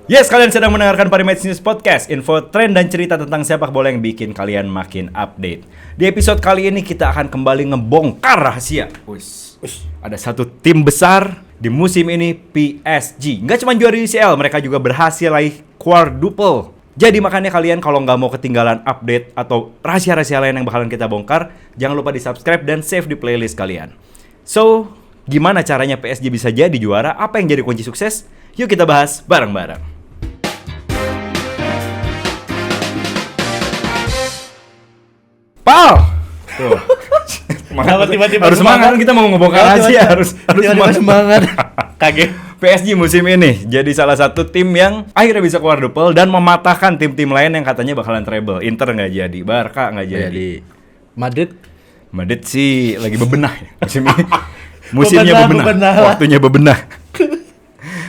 Yes, kalian sedang mendengarkan Parimatch News Podcast, info, tren, dan cerita tentang sepak bola yang bikin kalian makin update. Di episode kali ini kita akan kembali ngebongkar rahasia. Ada satu tim besar di musim ini, PSG. Nggak cuma juara UCL, mereka juga berhasil raih quadruple. Jadi makanya kalian kalau nggak mau ketinggalan update atau rahasia-rahasia lain yang bakalan kita bongkar, jangan lupa di subscribe dan save di playlist kalian. So, gimana caranya PSG bisa jadi juara? Apa yang jadi kunci sukses? Yuk kita bahas bareng-bareng. Pal! Tuh. Kenapa tiba-tiba harus semangat, kita mau ngebongkar rahasia, harus semangat. Kaget. PSG musim ini jadi salah satu tim yang akhirnya bisa quadruple dan mematahkan tim-tim lain yang katanya bakalan treble. Inter nggak jadi, Barca nggak jadi. Madrid sih lagi bebenah ya musim ini. Musimnya bebenah. Waktunya bebenah.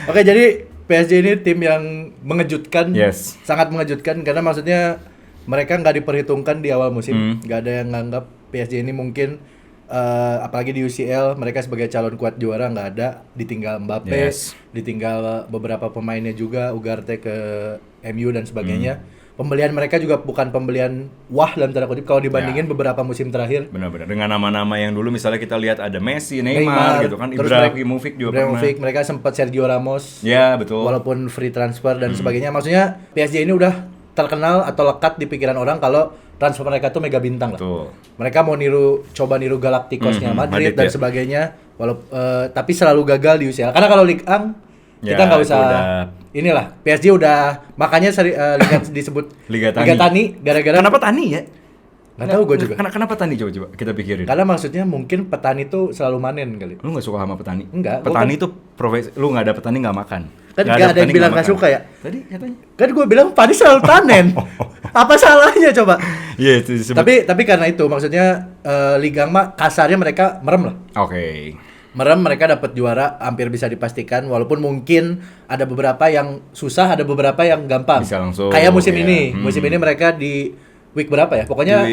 Oke, jadi PSG ini tim yang mengejutkan, Yes. sangat mengejutkan karena maksudnya mereka nggak diperhitungkan di awal musim, nggak ada yang nganggap PSG ini mungkin apalagi di UCL mereka sebagai calon kuat juara nggak ada, ditinggal Mbappe, ditinggal beberapa pemainnya juga, Ugarte ke MU dan sebagainya. Pembelian mereka juga bukan pembelian wah dalam tanda kutip kalau dibandingin beberapa musim terakhir. Benar-benar dengan nama-nama yang dulu misalnya kita lihat ada Messi, Neymar gitu kan, Ibrahimovic juga pernah. Mereka sempat Sergio Ramos. Ya, betul. Walaupun free transfer dan sebagainya. Maksudnya PSG ini udah terkenal atau lekat di pikiran orang kalau transfer mereka tuh mega bintang lah. Betul. Mereka mau coba niru Galacticos-nya Madrid dan sebagainya. Tapi selalu gagal di UCL. Karena kalau Ligue 1 kita nggak usah inilah. PSG udah makanya Liga disebut Liga Tani gara-gara. Kenapa Tani ya? Nggak tahu gue juga. Kenapa Tani coba kita pikirin. Karena maksudnya mungkin petani tuh selalu manen kali. Lu nggak suka sama petani? Enggak. Petani tuh profesi. Lu nggak ada petani nggak makan. Kan nggak ada yang bilang nggak suka ya. Tadi katanya. Kan gue bilang petani selalu panen. Apa salahnya coba? Iya itu disebut. Tapi karena itu maksudnya Liga mah kasarnya mereka merem lah. Oke. Merem, mereka dapat juara hampir bisa dipastikan walaupun mungkin ada beberapa yang susah, ada beberapa yang gampang. Bisa langsung. Kayak musim ya. ini. Musim ini mereka di week berapa ya? Pokoknya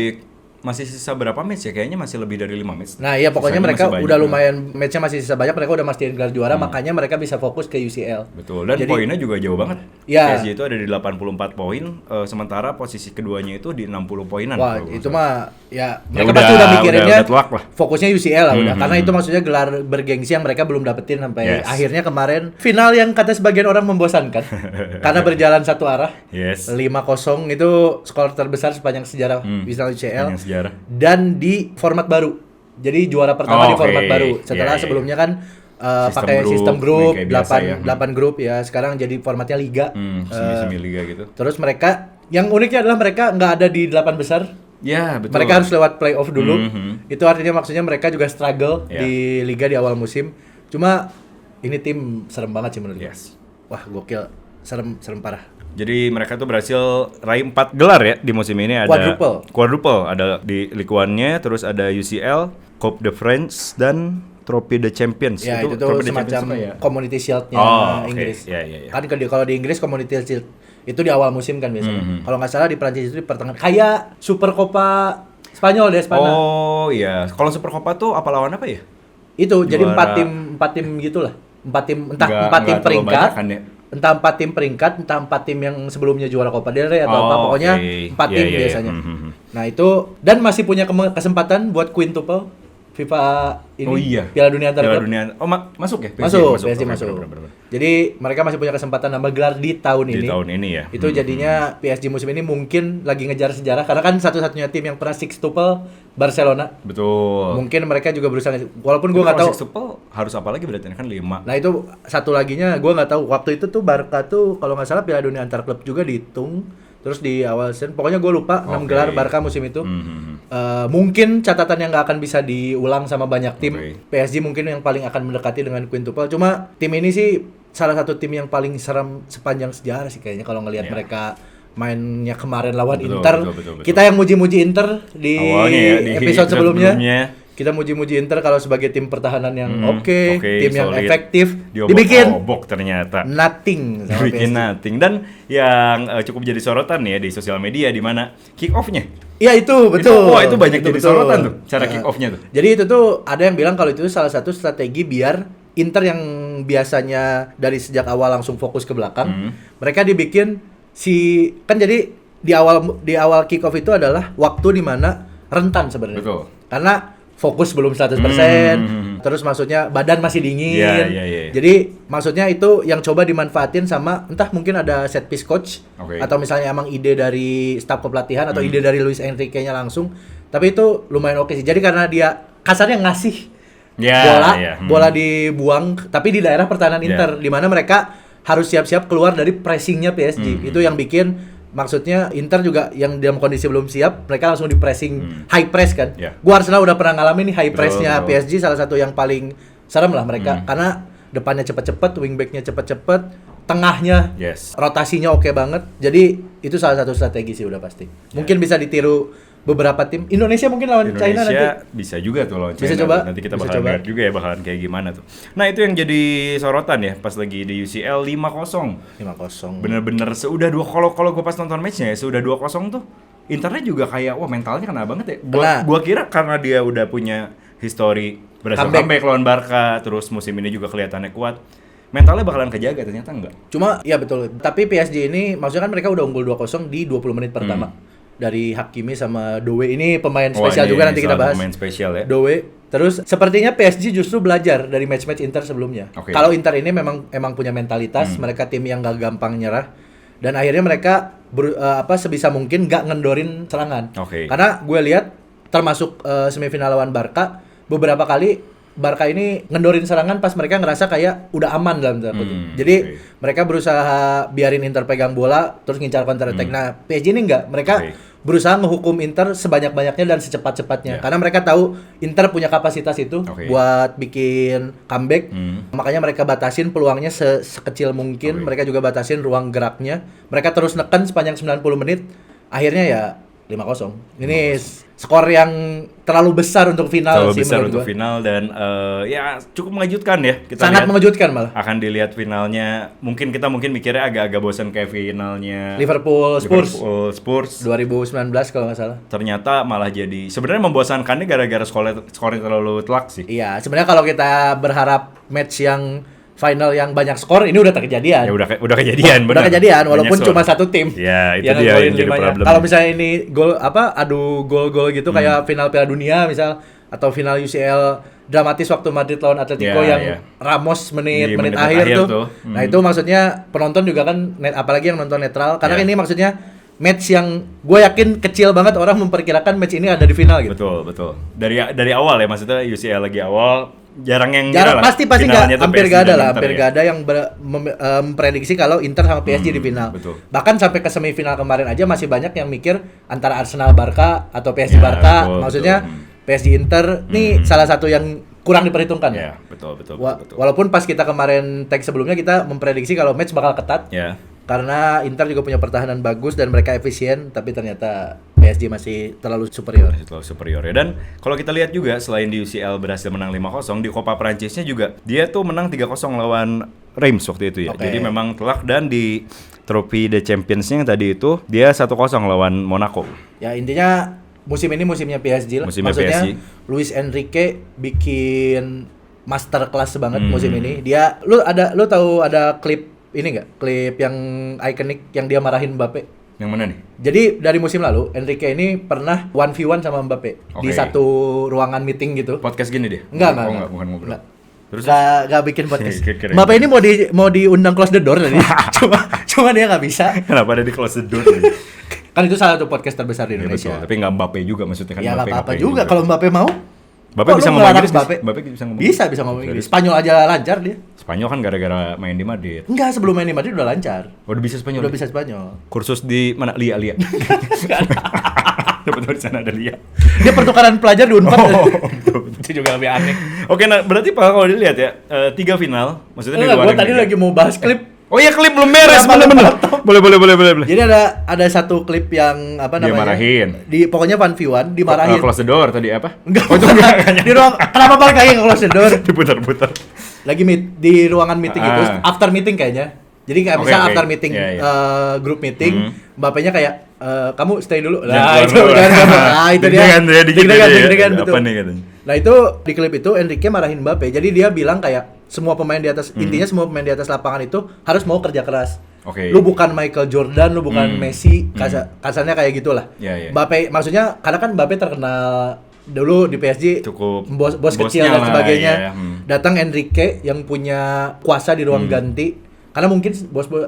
masih sisa berapa match ya? Kayaknya masih lebih dari 5 match. Nah iya pokoknya Sisanya mereka masih udah banyak. lumayan, matchnya masih sisa banyak, mereka udah mastiin gelar juara, makanya mereka bisa fokus ke UCL. Betul, dan poinnya juga jauh banget. Ya. PSG itu ada di 84 poin, sementara posisi keduanya itu di 60 poinan. Wah itu mah ya Ya mereka pasti udah mikirinnya udah telak lah. fokusnya UCL lah udah, karena itu maksudnya gelar bergengsi yang mereka belum dapetin sampai Yes. akhirnya kemarin final yang kata sebagian orang membosankan karena berjalan satu arah. Yes. 5-0 itu skor terbesar sepanjang sejarah final UCL. Sepanjang sejarah. Dan di format baru. Jadi juara pertama di format baru. Setelah sebelumnya kan pakai sistem grup, kayak biasa ya. 8 grup ya. Sekarang jadi formatnya liga. Semi liga gitu. Terus mereka yang uniknya adalah mereka nggak ada di 8 besar. Ya, betul. Mereka harus lewat playoff dulu. Itu artinya maksudnya mereka juga struggle di liga di awal musim. Cuma ini tim serem banget sih menurut gue. Yes. Wah, gokil. Serem parah. Jadi mereka tuh berhasil raih 4 gelar ya di musim ini. Ada quadruple, ada di Ligue 1-nya, terus ada UCL, Coupe de France dan Trophy de Champions. Ya, itu tuh semacam Community Shield-nya Inggris. Ya. Kan kalau di Inggris Community Shield itu di awal musim kan biasanya. Kalau nggak salah di Prancis itu di pertengahan. Kayak Super Copa Spanyol deh, Spanyol. Oh iya, kalau Super Copa tuh apa lawan apa ya? Itu jadi 4 tim gitulah. 4 tim entah 4 tim peringkat. Kan ya? Entah 4 tim peringkat, entah 4 tim yang sebelumnya juara Copa del Rey atau apa, pokoknya 4 tim biasanya. Nah itu, dan masih punya kesempatan buat quintuple FIFA ini, Piala Dunia antar klub. Masuk ya? PSG masuk. Bener. Jadi mereka masih punya kesempatan nambah gelar di tahun ini. Di tahun ini ya. Itu jadinya PSG musim ini mungkin lagi ngejar sejarah, karena kan satu-satunya tim yang pernah sixtuple Barcelona. Betul. Mungkin mereka juga berusaha, walaupun gue nggak tahu. Sixtuple harus apa lagi berarti kan 5. Nah itu satu laginya gue nggak tahu. Waktu itu tuh Barca tuh kalau nggak salah Piala Dunia antar klub juga dihitung. Terus di awal season, pokoknya gue lupa 6 gelar Barca musim itu. Mungkin catatan yang nggak akan bisa diulang sama banyak tim. PSG mungkin yang paling akan mendekati dengan quintuple. Cuma tim ini sih salah satu tim yang paling seram sepanjang sejarah sih kayaknya kalau ngelihat mereka mainnya kemarin lawan Inter. Betul. Kita yang muji-muji Inter di episode sebelumnya. Kita muji-muji Inter kalau sebagai tim pertahanan yang oke, tim yang solid, efektif. Dibikin obok ternyata. Nothing. Dibikin nothing. Dan yang cukup jadi sorotan ya di sosial media di mana kick off-nya. Iya itu betul. Itu banyak jadi sorotan tuh cara kick off-nya tuh. Jadi itu tuh ada yang bilang kalau itu salah satu strategi biar Inter yang yang biasanya dari sejak awal langsung fokus ke belakang, mereka dibikin kan jadi di awal kick off itu adalah waktu di mana rentan sebenarnya. Betul. Karena fokus belum 100%, terus maksudnya badan masih dingin. Yeah. Jadi maksudnya itu yang coba dimanfaatin sama entah mungkin ada set piece coach atau misalnya emang ide dari staf kepelatihan atau ide dari Luis Enrique-nya langsung. Tapi itu lumayan oke sih. Jadi karena dia kasarnya ngasih bola dibuang tapi di daerah pertahanan Inter di mana mereka harus siap-siap keluar dari pressingnya PSG. Itu yang bikin maksudnya Inter juga yang dalam kondisi belum siap, mereka langsung di pressing high press kan. Gua Arsenal udah pernah ngalamin nih high pressnya PSG, salah satu yang paling serem lah mereka karena depannya cepet-cepet, wingbacknya cepet-cepet, tengahnya rotasinya oke banget. Jadi itu salah satu strategi sih udah pasti. Mungkin bisa ditiru beberapa tim. Indonesia mungkin lawan China nanti. Bisa juga tuh lawan China. Bisa coba. Nanti kita bakal lihat juga ya bakalan kayak gimana tuh. Nah, itu yang jadi sorotan ya pas lagi di UCL 5-0. Bener-bener seudah kalau gue pas nonton matchnya ya, seudah 2-0 tuh Internya juga kayak wah mentalnya kena banget ya. Gua kira karena dia udah punya history berhasil comeback lawan Barca, terus musim ini juga kelihatannya kuat. Mentalnya bakalan kejaga, ternyata enggak. Cuma ya betul. Tapi PSG ini maksudnya kan mereka udah unggul 2-0 di 20 menit pertama. Dari Hakimi sama Dowe ini pemain spesial juga nanti kita bahas. Pemain spesial ya. Dowe. Terus sepertinya PSG justru belajar dari match-match Inter sebelumnya. Kalau Inter ini memang punya mentalitas, mereka tim yang gak gampang nyerah. Dan akhirnya mereka sebisa mungkin gak ngendorin serangan. Karena gue lihat termasuk semifinal lawan Barca, beberapa kali Barca ini ngendorin serangan pas mereka ngerasa kayak udah aman dalam tanda kutip. Jadi mereka berusaha biarin Inter pegang bola terus ngincar counter attack. Nah, PSG ini enggak. Mereka berusaha ngehukum Inter sebanyak-banyaknya dan secepat-cepatnya. Karena mereka tahu Inter punya kapasitas itu buat bikin comeback. Makanya mereka batasin peluangnya sekecil mungkin. Mereka juga batasin ruang geraknya. Mereka terus neken sepanjang 90 menit. Akhirnya ya 5-0. Ini skor yang terlalu besar untuk final sih menurut untuk final dan ya cukup mengejutkan ya. Kita sangat mengejutkan malah. Akan dilihat finalnya. Mungkin mikirnya agak-agak bosan kayak finalnya Liverpool Spurs 2019 kalau nggak salah. Ternyata malah jadi sebenarnya membosankannya gara-gara skornya terlalu telak sih. Iya, sebenarnya kalau kita berharap match yang final yang banyak skor ini udah terkejadian. Ya udah kejadian, benar. Udah kejadian walaupun cuma satu tim. Ya, itu dia yang jadi problem. Kalau misalnya ini adu gol-gol gitu kayak final Piala Dunia misal atau final UCL dramatis waktu Madrid lawan Atletico Ramos menit akhir tuh. Nah, itu maksudnya penonton juga kan apalagi yang nonton netral karena ini maksudnya match yang gue yakin kecil banget orang memperkirakan match ini ada di final gitu. Betul. Dari awal ya maksudnya UCL lagi awal jarang pasti nggak hampir nggak ada yang memprediksi kalau Inter sama PSG di final. Bahkan sampai ke semifinal kemarin aja masih banyak yang mikir antara Arsenal Barca atau PSG Barca. Maksudnya PSG Inter nih salah satu yang kurang diperhitungkan. Ya, betul. Walaupun pas kita kemarin tag sebelumnya kita memprediksi kalau match bakal ketat. Karena Inter juga punya pertahanan bagus dan mereka efisien, tapi ternyata PSG masih terlalu superior ya. Dan kalau kita lihat juga selain di UCL berhasil menang 5-0, di Copa Prancisnya juga dia tuh menang 3-0 lawan Reims waktu itu ya. Jadi memang telak dan di Trophée des Champions-nya yang tadi itu dia 1-0 lawan Monaco. Ya intinya musim ini musimnya PSG lah. Maksudnya PSG. Luis Enrique bikin masterclass banget musim ini. Dia lu tahu ada klip ini enggak? Klip yang ikonik yang dia marahin Mbappe. Yang mana nih? Jadi dari musim lalu Enrique ini pernah 1v1 sama Mbappe di satu ruangan meeting gitu. Podcast gini dia? Enggak. Bukan ngobrol. Terus enggak bikin podcast. Mbappe ini mau diundang close the door tadi. cuma dia enggak bisa. Kenapa ada di close the door? Kan itu salah satu podcast terbesar di Indonesia. Tapi enggak Mbappe juga maksudnya kan. Ya enggak apa-apa juga kalau Mbappe mau. Mbappe bisa ngomong Inggris. Mbappe bisa ngomong Inggris. Spanyol aja lancar dia. Spanyol kan gara-gara main di Madrid. Enggak, sebelum main di Madrid udah lancar. Udah bisa Spanyol. Udah bisa Spanyol. Kursus di mana? Lia. Dapat di sana ada Lia. Dia pertukaran pelajar di Unpad. Itu juga lebih aneh. Oke, nah berarti Pak kalau dilihat ya, 3 final, maksudnya di luar. Gua tadi lagi mau bahas klip. Oh iya, klip belum beres, bener-bener. Boleh. Jadi ada satu klip yang apa namanya? Dimarahin. Pokoknya 1v1 dimarahin. Close the door tadi apa? Enggak. Oh, itu enggak. Di ruang kenapa balik lagi ke close the door? Diputar-putar. Lagi di ruangan meeting itu, after meeting kayaknya. Jadi kayak misal after meeting group meeting, Mbappe-nya kayak kamu stay dulu. Nah, itu dia. Betul. Nah, itu di klip itu Enrique marahin Mbappe. Jadi dia bilang kayak semua pemain di atas intinya semua pemain di atas lapangan itu harus mau kerja keras. Oke. Lu bukan Michael Jordan, lu bukan Messi, kasarnya kayak gitulah. Iya. Mbappe maksudnya karena kan Mbappe terkenal dulu di PSG Cukup bos kecil dan lah, sebagainya. iya. Datang Enrique yang punya kuasa di ruang ganti. Karena mungkin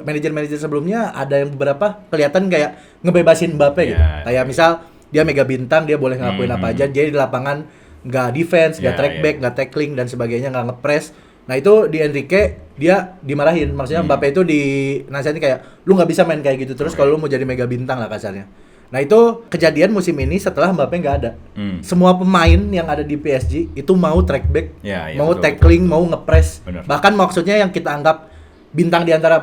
manajer-manajer sebelumnya ada yang beberapa kelihatan kayak ngebebasin Mbappe gitu. Kayak misal dia mega bintang, dia boleh ngelakuin apa aja. Dia di lapangan nggak defense, nggak track back, nggak tackling dan sebagainya, nggak ngepres. Nah itu di Enrique dia dimarahin, maksudnya Mbappe itu dinasihatin kayak lu nggak bisa main kayak gitu terus kalau lu mau jadi mega bintang lah kasarnya. Nah itu kejadian musim ini setelah Mbappe nggak ada. Semua pemain yang ada di PSG itu mau track back, mau tackling, mau ngepres. Bahkan maksudnya yang kita anggap bintang di antara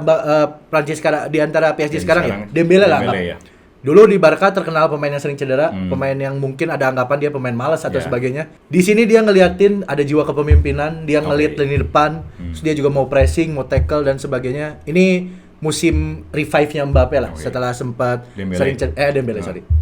Prancis sekarang, di antara PSG sekarang ya Dembele lah. Ya. Dulu di Barca terkenal pemain yang sering cedera, pemain yang mungkin ada anggapan dia pemain malas atau sebagainya. Di sini dia ngeliatin ada jiwa kepemimpinan, dia ngeliat lini depan, terus dia juga mau pressing, mau tackle dan sebagainya. Ini musim revive-nya Mbappe lah setelah sempat sering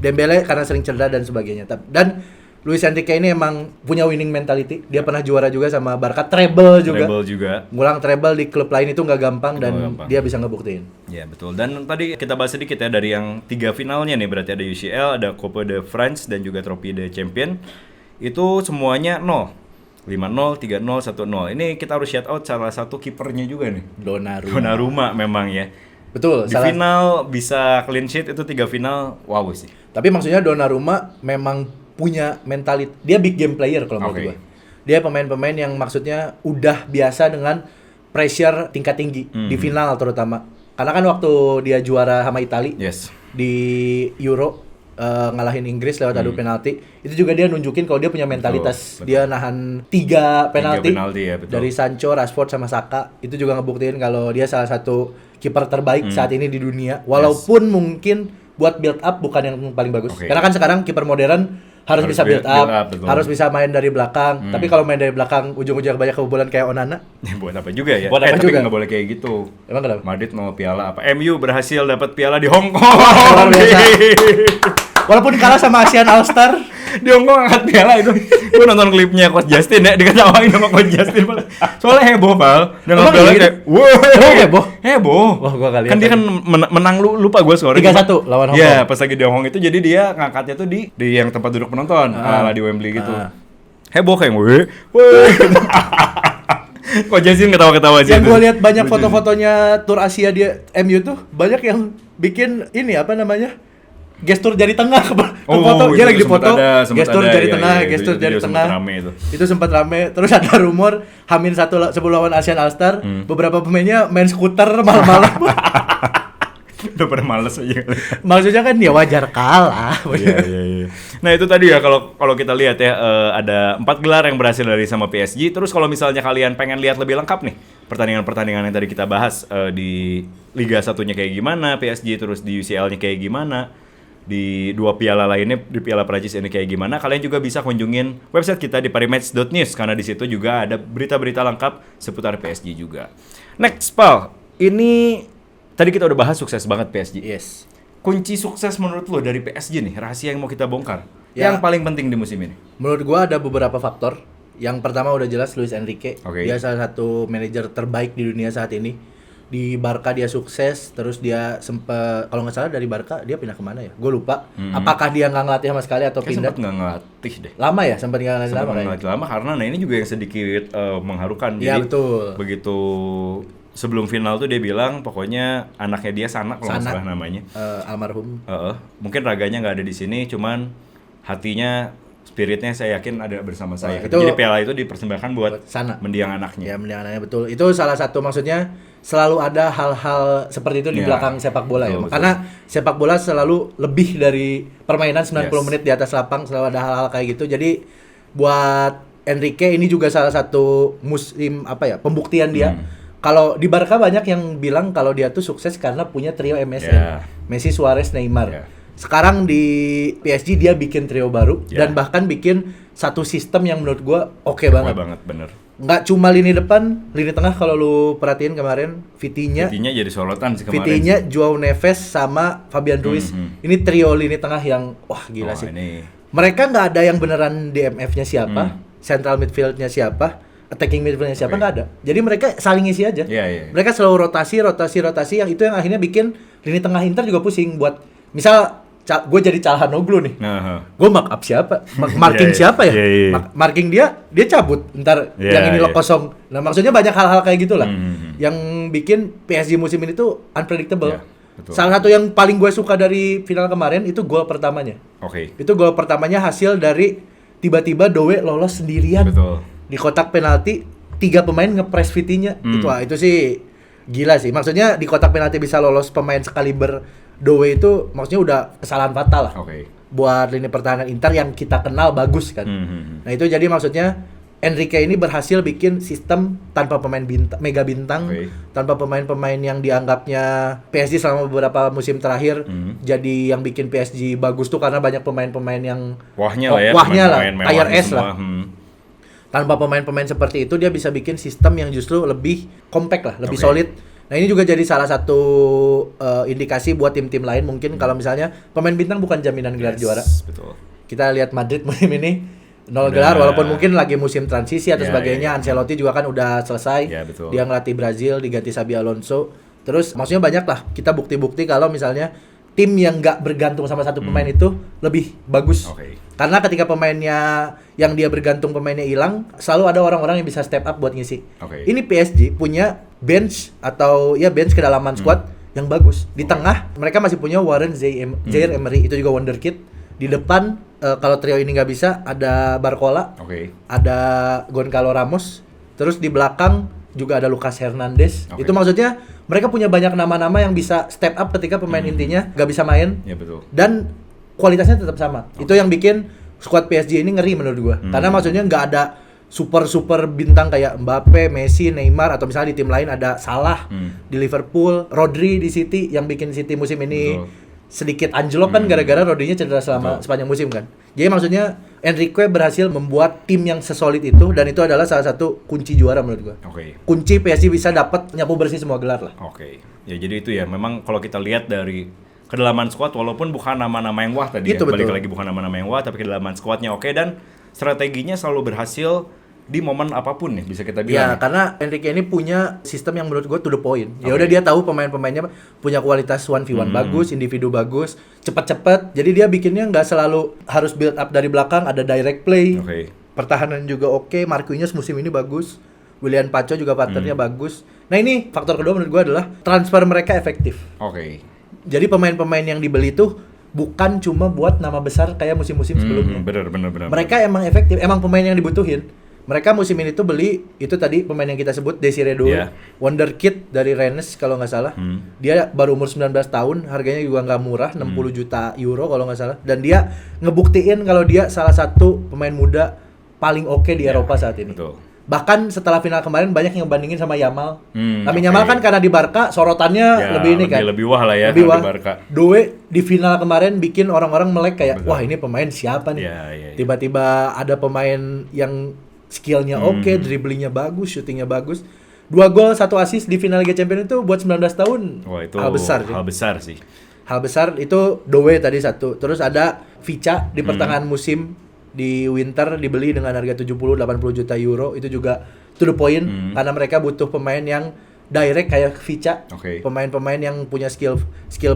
Dembele karena sering cedera dan sebagainya. Dan Luis Enrique ini emang punya winning mentality. Dia pernah juara juga sama Barca, treble juga. Ngulang treble di klub lain itu nggak gampang dan dia bisa ngebuktiin. Ya betul. Dan tadi kita bahas sedikit ya dari yang 3 finalnya nih, berarti ada UCL, ada Coupe de France dan juga Trophée de Champion. Itu semuanya 0. 5-0, 3-0, 1-0. Ini kita harus shout out salah satu kipernya juga nih. Donnarumma memang ya. Betul. Di final bisa clean sheet itu 3 final, wow sih. Tapi maksudnya Donnarumma memang punya mentality, dia big game player kalau menurut gue. Dia pemain-pemain yang maksudnya udah biasa dengan pressure tingkat tinggi di final terutama. Karena kan waktu dia juara sama Italia di Euro ngalahin Inggris lewat adu penalti, itu juga dia nunjukin kalau dia punya mentalitas. Betul. Dia nahan 3 penalti ya, dari Sancho, Rashford sama Saka. Itu juga ngebuktiin kalau dia salah satu kiper terbaik saat ini di dunia. Walaupun mungkin buat build up bukan yang paling bagus. Karena kan sekarang kiper modern harus bisa build up harus bisa main dari belakang. Tapi kalau main dari belakang ujung-ujungnya banyak kebobolan kayak Onana. Buat apa juga ya? Buat apa tapi juga? Nggak boleh kayak gitu. Emang kenapa? Madrid mau piala apa? MU berhasil dapat piala di Hong Kong. Luar biasa. Walaupun kalah sama Asian All Star, di Hong Kong angkat piala itu. Gue nonton klipnya Coach Justin ya, diketawain sama Coach Justin. Soalnya heboh, Pal. Dengan piala kayak, wah, heboh. Wah, gua kali. Kan dia kan menang, lupa gue skornya. 3-1 lawan Hong Kong. Iya, pas lagi di Hong Kong itu jadi dia ngangkatnya tuh di yang tempat duduk penonton, ala di Wembley gitu. Heboh kayak weh. Kok Justin ketawa-ketawa sih. Yang gue lihat banyak foto-fotonya tur Asia dia MU tuh banyak yang bikin ini apa namanya? Gestur jari tengah foto dia lagi dipoto gestur jari tengah gestur jari tengah itu sempat rame. Terus ada rumor Hamin 1 sebelum lawan Asian All Star beberapa pemainnya main skuter malam-malam. Udah pada males aja. Maksudnya kan ya wajar kalah. Iya. Nah itu tadi ya kalau kita lihat ya ada 4 gelar yang berhasil dari sama PSG. Terus kalau misalnya kalian pengen lihat lebih lengkap nih pertandingan-pertandingan yang tadi kita bahas di Liga 1-nya kayak gimana, PSG terus di UCL-nya kayak gimana, di 2 piala lainnya di Piala Prancis ini kayak gimana, kalian juga bisa kunjungin website kita di parimatch.news karena di situ juga ada berita-berita lengkap seputar PSG juga. Next, Pal, ini tadi kita udah bahas sukses banget PSG. Yes. Kunci sukses menurut lo dari PSG nih, rahasia yang mau kita bongkar, ya, yang paling penting di musim ini? Menurut gua ada beberapa faktor. Yang pertama udah jelas Luis Enrique. Dia salah satu manajer terbaik di dunia saat ini. Di Barca dia sukses, terus dia sempat, kalau nggak salah dari Barca dia pindah kemana ya? Gue lupa. Apakah dia nggak ngelatih sama sekali atau pindah? Sempat nggak ngelatih deh. Lama ya, sempat nggak ngelatih lama karena ini juga yang sedikit mengharukan. Iya betul. Begitu sebelum final tuh dia bilang pokoknya anaknya dia Sana kalau nggak salah namanya. Almarhum. Mungkin raganya nggak ada di sini, cuman hatinya, spiritnya saya yakin ada bersama saya. Itu, jadi piala itu dipersembahkan buat Sana, mendiang anaknya. Ya mendiang anaknya, betul. Itu salah satu maksudnya selalu ada hal-hal seperti itu di belakang sepak bola ya. Karena sepak bola selalu lebih dari permainan 90 menit di atas lapang, selalu ada hal-hal kayak gitu. Jadi buat Enrique ini juga salah satu musim pembuktian dia. Kalau di Barca banyak yang bilang kalau dia tuh sukses karena punya trio MSN. Messi, Suarez, Neymar. Sekarang di PSG dia bikin trio baru dan bahkan bikin satu sistem yang menurut gua oke banget. Bener. Nggak cuma lini depan, lini tengah kalau lu perhatiin kemarin Vitinha jadi sorotan sih kemarin. Vitinha, Joao Neves sama Fabian Ruiz. Ini trio lini tengah yang wah gila sih. Mereka nggak ada yang beneran DMF-nya siapa, central midfield-nya siapa, attacking midfieldnya siapa nggak ada. Jadi mereka saling isi aja. Mereka selalu rotasi yang itu yang akhirnya bikin lini tengah Inter juga pusing buat misal gue jadi Calhanoglu nih. Gue mark up siapa? Marking siapa ya? Marking dia cabut. Ntar yang ini lo kosong. Nah, maksudnya banyak hal-hal kayak gitulah. Yang bikin PSG musim ini tuh unpredictable. Salah satu yang paling gue suka dari final kemarin itu gol pertamanya. Itu gol pertamanya hasil dari tiba-tiba Doe lolos sendirian. Di kotak penalti 3 pemain ngepres Vitinya. Itu sih gila sih. Maksudnya di kotak penalti bisa lolos pemain sekaliber Doe itu maksudnya udah kesalahan fatal lah. Buat lini pertahanan Inter yang kita kenal bagus kan. Nah, itu jadi maksudnya Enrique ini berhasil bikin sistem tanpa pemain mega bintang, tanpa pemain-pemain yang dianggapnya PSG selama beberapa musim terakhir jadi yang bikin PSG bagus tuh karena banyak pemain-pemain yang wahnya lah, IRS lah. Tanpa pemain-pemain seperti itu dia bisa bikin sistem yang justru lebih compact lah, lebih solid. Nah, ini juga jadi salah satu indikasi buat tim-tim lain mungkin kalau misalnya pemain bintang bukan jaminan gelar juara. Betul. Kita lihat Madrid musim ini 0 gelar walaupun mungkin lagi musim transisi atau sebagainya. Ancelotti juga kan udah selesai. Dia ngelatih Brazil diganti Xabi Alonso. Terus maksudnya banyak lah kita bukti-bukti kalau misalnya tim yang nggak bergantung sama satu pemain itu lebih bagus. Karena ketika pemainnya yang dia bergantung pemainnya hilang, selalu ada orang-orang yang bisa step up buat ngisi. Ini PSG punya bench atau ya bench kedalaman squad yang bagus. Di tengah mereka masih punya Warren Zaire Emery, itu juga wonderkid. Di depan kalau trio ini nggak bisa ada Barcola, ada Goncalo Ramos. Terus di belakang juga ada Lucas Hernandez. Itu maksudnya mereka punya banyak nama-nama yang bisa step up ketika pemain intinya nggak bisa main. Dan kualitasnya tetap sama. Itu yang bikin squad PSG ini ngeri menurut gua. Karena maksudnya nggak ada super bintang kayak Mbappe, Messi, Neymar atau misalnya di tim lain ada Salah di Liverpool, Rodri di City yang bikin City musim ini sedikit anjlok kan gara-gara Rodrinya cedera sepanjang musim kan. Jadi maksudnya Enrique berhasil membuat tim yang sesolid itu dan itu adalah salah satu kunci juara menurut gua. Kunci PSG bisa dapat nyapu bersih semua gelar lah. Ya jadi itu ya memang kalau kita lihat dari kedalaman squad walaupun bukan nama-nama yang wah tadi itu ya. Balik lagi bukan nama-nama yang wah tapi kedalaman squadnya dan strateginya selalu berhasil di momen apapun nih bisa kita bilang. Ya, karena Enrique ini punya sistem yang menurut gue to the point. Ya udah dia tahu pemain-pemainnya punya kualitas 1v1 bagus, individu bagus, cepat-cepat. Jadi dia bikinnya nggak selalu harus build up dari belakang, ada direct play. Pertahanan juga oke, Marquinhos musim ini bagus. Willian Pacho juga partnernya bagus. Nah, ini faktor kedua menurut gue adalah transfer mereka efektif. Jadi pemain-pemain yang dibeli tuh bukan cuma buat nama besar kayak musim-musim sebelumnya. Bener. Mereka emang efektif, emang pemain yang dibutuhin. Mereka musim ini tuh beli itu tadi pemain yang kita sebut Desiree Doué, wonderkid dari Rennes kalau nggak salah. Dia baru umur 19 tahun, harganya juga nggak murah, 60 juta euro kalau nggak salah. Dan dia ngebuktiin kalau dia salah satu pemain muda paling oke di Eropa saat ini. Bahkan setelah final kemarin banyak yang bandingin sama Yamal. Tapi Yamal kan karena di Barca sorotannya lebih ini kan. Lebih wah lah ya lebih wah. Di Barca. Doué di final kemarin bikin orang-orang melek kayak wah ini pemain siapa nih. Tiba-tiba ada pemain yang skillnya oke, dribblingnya bagus, shootingnya bagus. 2 gol, 1 assist di final Liga Champions itu buat 19 tahun. Wah, itu hal besar sih. Hal besar itu Doué tadi 1. Terus ada Vica di pertengahan musim di winter dibeli dengan harga 70-80 juta euro. Itu juga to the point karena mereka butuh pemain yang direct kayak Vica. Pemain-pemain yang punya skill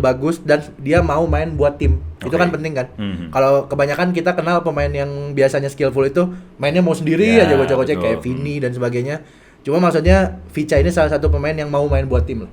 bagus dan dia mau main buat tim. Itu kan penting kan. Kalau kebanyakan kita kenal pemain yang biasanya skillful itu mainnya mau sendiri aja gocek-gocek kayak Vini dan sebagainya. Cuma maksudnya Vica ini salah satu pemain yang mau main buat tim lah.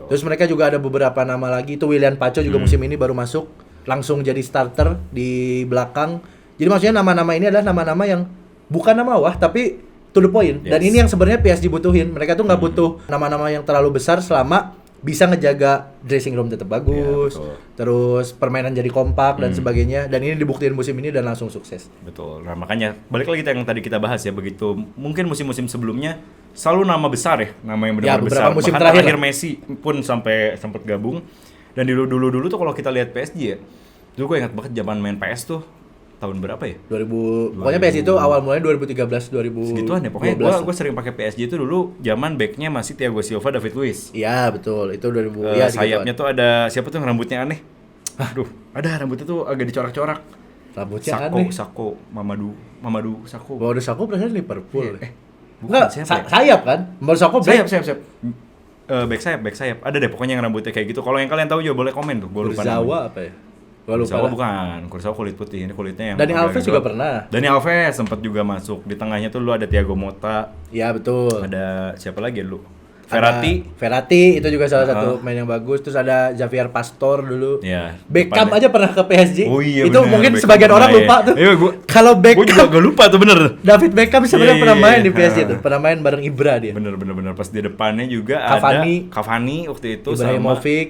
Terus mereka juga ada beberapa nama lagi. Itu Willian Pacho juga musim ini baru masuk langsung jadi starter di belakang. Jadi maksudnya nama-nama ini adalah nama-nama yang bukan nama wah tapi to the point. Dan ini yang sebenarnya PSG butuhin. Mereka tuh nggak butuh nama-nama yang terlalu besar selama bisa ngejaga dressing room tetap bagus. Terus permainan jadi kompak dan sebagainya. Dan ini dibuktiin musim ini dan langsung sukses. Betul. Nah, makanya balik lagi yang tadi kita bahas ya, begitu mungkin musim-musim sebelumnya selalu nama besar ya, nama yang benar-benar besar. Musim bahkan terakhir Messi pun sampai sempat gabung. Dan dulu tuh kalau kita lihat PSG ya, dulu gue ingat banget zaman main PS tuh tahun berapa ya? 2000. Pokoknya PSG itu awal mulanya 2013 2000. Segituan ya. Pokoknya gue sering pakai PSG itu dulu zaman backnya masih Thiago Silva, David Luiz. Iya, betul. Itu 2000. Sayapnya tuh ada siapa tuh yang rambutnya aneh? Aduh, ada rambutnya tuh agak dicorak-corak. Rambutnya aneh. Mamadou Sakho. Mamadou Sakho perasaan Liverpool. Enggak, siapa ya? sayap kan? Morsoko back. Sayap. Back sayap. Ada deh pokoknya yang rambutnya kayak gitu. Kalau yang kalian tahu juga boleh komen tuh. Gua lupa namanya. Kurzawa apa ya? Gua lupa. Kurzawa lah. bukan. Kurzawa kulit putih. Ini kulitnya yang Dani agak Alves gelap. juga pernah. Dani Alves sempat juga masuk. Di tengahnya tuh lu ada Thiago Motta, Iya betul. ada siapa lagi lu? Ada Verratti itu juga salah satu pemain yang bagus. Terus ada Javier Pastor dulu. Ya. Beckham depannya. aja pernah ke PSG. Oh iya itu bener, mungkin Beckham sebagian orang pernah, lupa ya. tuh. Iya, Kalau Gue juga Beckham, gak lupa tuh bener. David Beckham sebenarnya Iya, pernah main iya, di PSG iya. tuh. Pernah main bareng Ibra dia. Bener. Pas di depannya juga Cavani. ada Cavani waktu itu Ibrahimovic,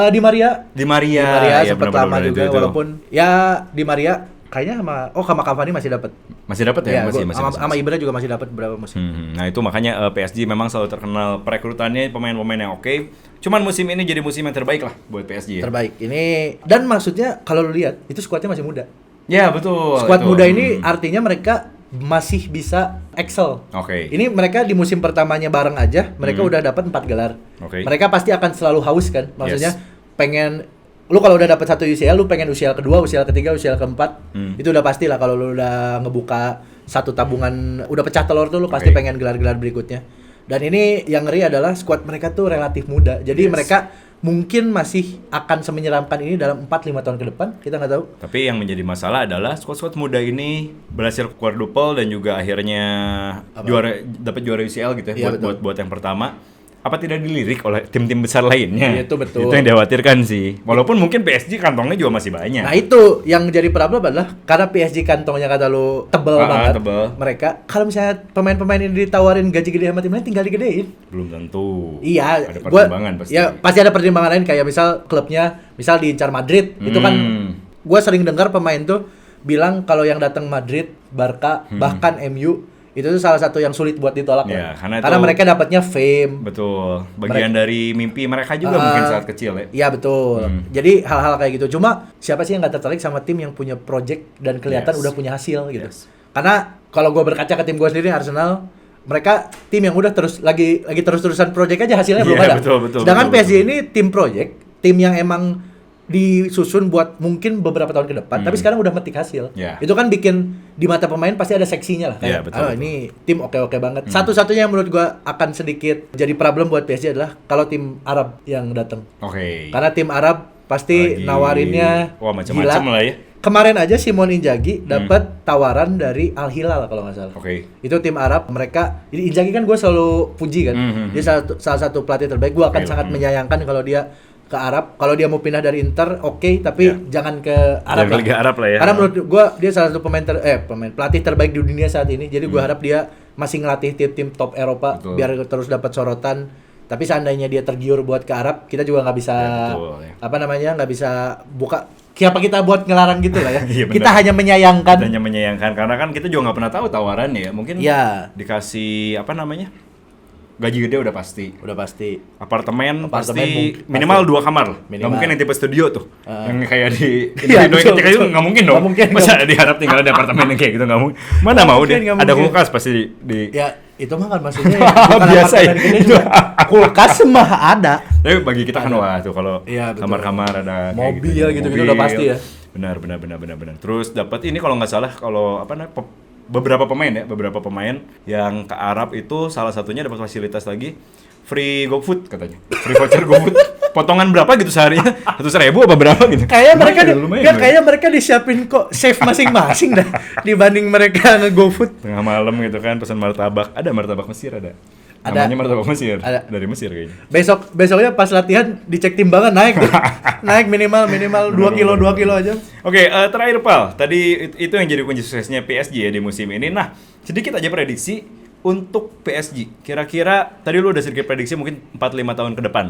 Di Maria. sama Di Maria. Di Maria Ya, sempat bener-bener lama juga itu. walaupun ya Di Maria kayaknya sama Cavani masih dapat. Masih dapat ya? Masih. Sama Ibra juga masih dapat beberapa musim. Nah itu makanya PSG memang selalu terkenal perekrutannya pemain-pemain yang oke. Cuman musim ini jadi musim yang terbaik lah buat PSG. Terbaik. Ini dan maksudnya kalau lu lihat itu skuadnya masih muda. Ya betul. Skuad itu. muda ini artinya mereka masih bisa excel. Oke. Ini mereka di musim pertamanya bareng aja, mereka udah dapat 4 gelar. Oke. Mereka pasti akan selalu haus kan? Maksudnya Yes. pengen lu kalau udah dapat 1 UCL, lu pengen UCL kedua, UCL ketiga, UCL keempat. Itu udah pasti lah kalau lu udah ngebuka satu tabungan, udah pecah telur tuh lu pasti Oke. pengen gelar-gelar berikutnya. Dan ini yang ngeri adalah skuad mereka tuh relatif muda. Jadi Yes. mereka mungkin masih akan semenyeramkan ini dalam 4-5 tahun ke depan, kita nggak tahu. Tapi yang menjadi masalah adalah squad-squad muda ini berhasil quadruple dan juga akhirnya dapat juara UCL gitu ya, Iya, betul. buat yang pertama. Apa tidak dilirik oleh tim-tim besar lainnya? Iya, itu betul. Itu yang dikhawatirkan sih. Walaupun mungkin PSG kantongnya juga masih banyak. Nah itu yang jadi problem adalah karena PSG kantongnya kata lu tebel banget. Tebel. Mereka kalau misalnya pemain-pemain ini ditawarin gaji gede sama tim lain tinggal digedein. Belum tentu. Iya, Ada pertimbangan pasti. Ya pasti ada pertimbangan lain kayak misal klubnya, misal diincar Madrid, itu kan gua sering dengar pemain tuh bilang kalau yang datang Madrid, Barca, bahkan MU itu tuh salah satu yang sulit buat ditolak Ya, kan. karena Karena itu- mereka dapatnya fame. Betul. Bagian dari mimpi mereka juga mungkin saat kecil ya. Iya betul. Jadi hal-hal kayak gitu. Cuma siapa sih yang nggak tertarik sama tim yang punya project dan kelihatan Yes. udah punya hasil gitu. Yes. Karena kalau gue berkaca ke tim gue sendiri Arsenal, mereka tim yang udah lagi terus-terusan project aja hasilnya belum Iya, ada. betul, Sedangkan betul. PSG ini tim project, tim yang emang disusun buat mungkin beberapa tahun ke depan, tapi sekarang udah metik hasil. Ya. Itu kan bikin di mata pemain pasti ada seksinya lah. Iya, betul, betul. Ini tim oke-oke banget. Satu-satunya yang menurut gua akan sedikit jadi problem buat PSG adalah kalau tim Arab yang datang. Oke. Karena tim Arab pasti Lagi- nawarinnya wah, macam-macam gila. lah ya. Kemarin aja Simon Inzaghi dapat tawaran dari Al Hilal kalau nggak salah. Oke. Itu tim Arab, mereka ini Inzaghi kan gue selalu puji kan. Dia salah satu pelatih terbaik. Gue akan Oke, sangat menyayangkan kalau dia ke Arab. Kalau dia mau pindah dari Inter, oke, tapi jangan ke Arab Jangan ke Liga Arab lah ya. Karena menurut gue dia salah satu pelatih terbaik di dunia saat ini. Jadi gue harap dia masih ngelatih tim-tim top Eropa. Betul. Biar terus dapat sorotan. Tapi seandainya dia tergiur buat ke Arab, kita juga nggak bisa Ya, betul, ya. nggak bisa buka. Siapa kita buat ngelarang gitu lah ya. Iya, benar. Kita hanya menyayangkan. Hanya menyayangkan karena kan kita juga nggak pernah tahu tawarannya ya. Mungkin Iya. dikasih apa namanya? Gaji gede udah pasti. Udah pasti. Apartemen pasti mungkin- minimal pasti. 2 kamar lah. Nggak Minimal. mungkin yang tipe studio tuh. Yang kayak di Iya, Indo betul, ketika itu betul. nggak mungkin dong. Nggak mungkin, Masa diharap tinggal di apartemen yang kayak gitu nggak mungkin. Mana Nggak mau mungkin, deh. nggak Ada mungkin. kulkas pasti di. Ya, itu mah kan maksudnya ya, bukan Biasa ya. apartemen gede juga. Kulkas mah ada. Tapi bagi kita kan wah tuh kalau Iya, betul. kamar-kamar ada kayak Mobil gitu-gitu udah pasti ya. Benar. Terus dapat ini kalau nggak salah kalau apa namanya beberapa pemain yang ke Arab itu salah satunya dapat fasilitas lagi free GoFood katanya. Free voucher GoFood. Potongan berapa gitu seharinya? 100.000 apa berapa gitu? Kayaknya mereka Lumayan. kayaknya mereka disiapin kok save masing-masing dah dibanding mereka nge-GoFood. Tengah malam gitu kan pesan martabak. Ada martabak Mesir ada. Ada. Namanya martabak Mesir. Ada. Dari Mesir kayaknya. Besoknya pas latihan dicek timbangan naik tuh. Naik minimal 2 kilo aja. Oke, terakhir Pal. Tadi itu yang jadi kunci suksesnya PSG ya di musim ini. Nah, sedikit aja prediksi untuk PSG. Kira-kira tadi lu udah sedikit prediksi mungkin 4-5 tahun ke depan.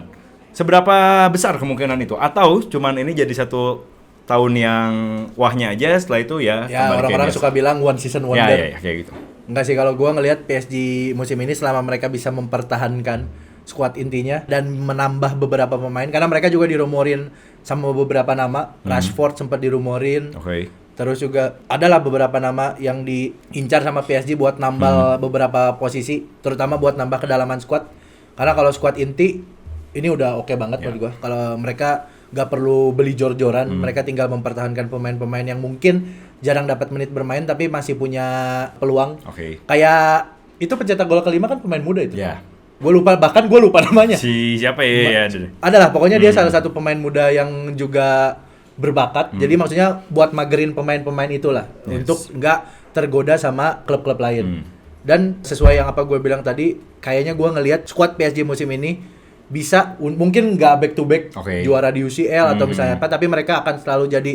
Seberapa besar kemungkinan itu? Atau cuman ini jadi satu tahun yang wahnya aja, setelah itu ya Ya, kembali orang-orang kayak suka bilang one season biasa. wonder. Ya, kayak gitu. Enggak sih, kalau gua ngelihat PSG musim ini selama mereka bisa mempertahankan skuad intinya dan menambah beberapa pemain karena mereka juga dirumorin sama beberapa nama. Rashford sempat dirumorin. Oke. Terus juga adalah beberapa nama yang diincar sama PSG buat nambah beberapa posisi, terutama buat nambah kedalaman skuad. Karena kalau skuad inti ini udah oke banget menurut gua. Kalau mereka nggak perlu beli jor-joran, mereka tinggal mempertahankan pemain-pemain yang mungkin jarang dapat menit bermain tapi masih punya peluang. Oke. Kayak Itu pencetak gol kelima kan pemain muda itu. Ya. Gue lupa namanya. Si siapa ya? Adalah pokoknya dia salah satu pemain muda yang juga berbakat. Jadi maksudnya buat magerin pemain-pemain itulah untuk nggak tergoda sama klub-klub lain. Dan sesuai yang apa gue bilang tadi, kayaknya gue ngelihat squad PSG musim ini bisa mungkin nggak back to back juara di UCL atau misalnya apa, tapi mereka akan selalu jadi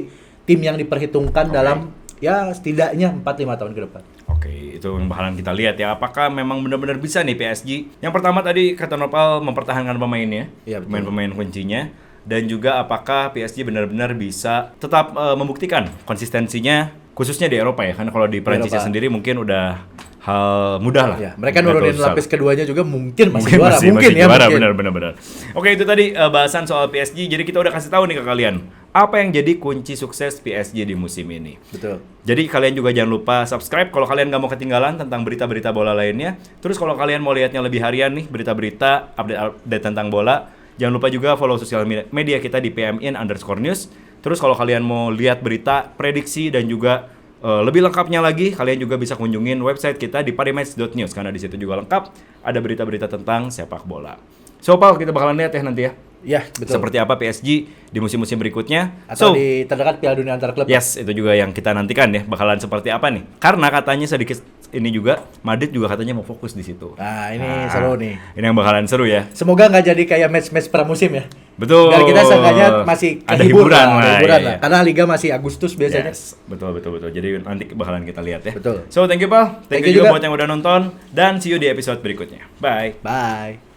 tim yang diperhitungkan dalam ya setidaknya 4-5 tahun ke depan. Oke, itu yang bakalan kita lihat ya. Apakah memang benar-benar bisa nih PSG? Yang pertama tadi kata Nopal mempertahankan pemainnya, pemain-pemain kuncinya, dan juga apakah PSG benar-benar bisa tetap membuktikan konsistensinya, khususnya di Eropa ya. Karena kalau di Prancis sendiri mungkin udah hal mudah lah. Ya, mereka nurunin lapis keduanya juga mungkin masih juara. Mungkin. Benar. Oke, itu tadi bahasan soal PSG. Jadi kita udah kasih tahu nih ke kalian apa yang jadi kunci sukses PSG di musim ini. Betul. Jadi kalian juga jangan lupa subscribe kalau kalian nggak mau ketinggalan tentang berita-berita bola lainnya. Terus kalau kalian mau lihatnya lebih harian nih, berita-berita, update tentang bola, jangan lupa juga follow sosial media kita di pmin_news. Terus kalau kalian mau lihat berita, prediksi, dan juga lebih lengkapnya lagi, kalian juga bisa kunjungin website kita di parimatch.news karena di situ juga lengkap ada berita-berita tentang sepak bola. So, Pal, kita bakalan lihat ya nanti ya. Ya, betul. Seperti apa PSG di musim-musim berikutnya. Atau di terdekat Piala Dunia antar klub. Yes, itu juga yang kita nantikan ya, bakalan seperti apa nih. Karena katanya sedikit ini juga, Madrid juga katanya mau fokus di situ. Nah, ini seru nih. Ini yang bakalan seru ya. Semoga nggak jadi kayak match-match pramusim ya. Betul. Biar kita seenggaknya masih ada hiburan lah. Iya. Karena Liga masih Agustus biasanya. Yes, betul. Jadi nanti bakalan kita lihat ya. Betul. So, thank you, Pal. Thank you juga juga buat yang udah nonton. Dan see you di episode berikutnya. Bye. Bye.